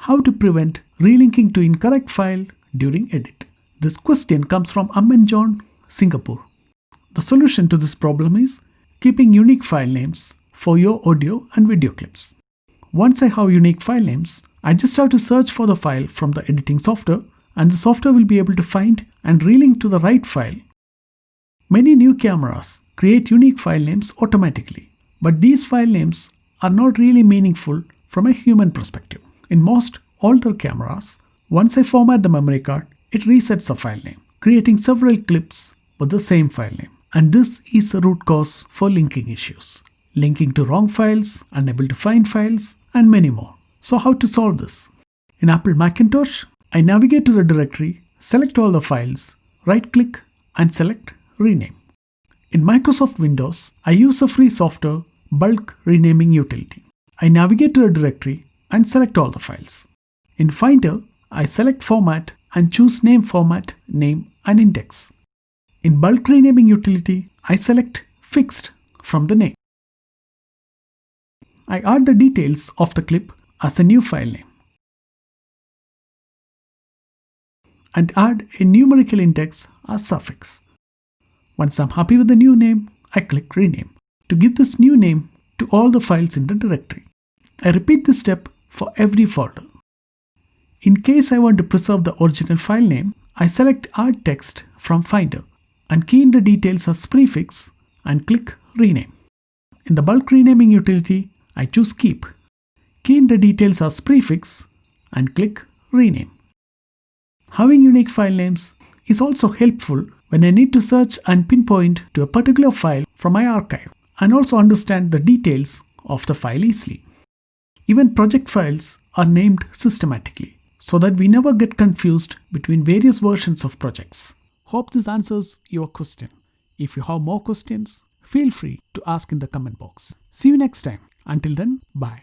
How to prevent relinking to incorrect file during edit? This question comes from Aman John, Singapore. The solution to this problem is keeping unique file names for your audio and video clips. Once I have unique file names, I just have to search for the file from the editing software, and the software will be able to find and relink to the right file. Many new cameras create unique file names automatically, but these file names are not really meaningful from a human perspective. In most older cameras, once I format the memory card, it resets the file name, creating several clips with the same file name. And this is the root cause for linking issues. Linking to wrong files, unable to find files, and many more. So how to solve this? In Apple Macintosh, I navigate to the directory, select all the files, right-click, and select Rename. In Microsoft Windows, I use the free software Bulk Renaming utility. I navigate to the directory and select all the files. In Finder, I select Format and choose Name Format, Name, and Index. In Bulk Renaming utility, I select Fixed from the name. I add the details of the clip as a new file name and add a numerical index as suffix. Once I'm happy with the new name, I click Rename to give this new name to all the files in the directory. I repeat this step for every folder. In case I want to preserve the original file name, I select Add Text from Finder and key in the details as prefix and click Rename. In the Bulk Renaming utility, I choose Keep, key in the details as prefix and click Rename. Having unique file names is also helpful when I need to search and pinpoint to a particular file from my archive and also understand the details of the file easily. Even project files are named systematically so that we never get confused between various versions of projects. Hope this answers your question. If you have more questions, feel free to ask in the comment box. See you next time. Until then, bye.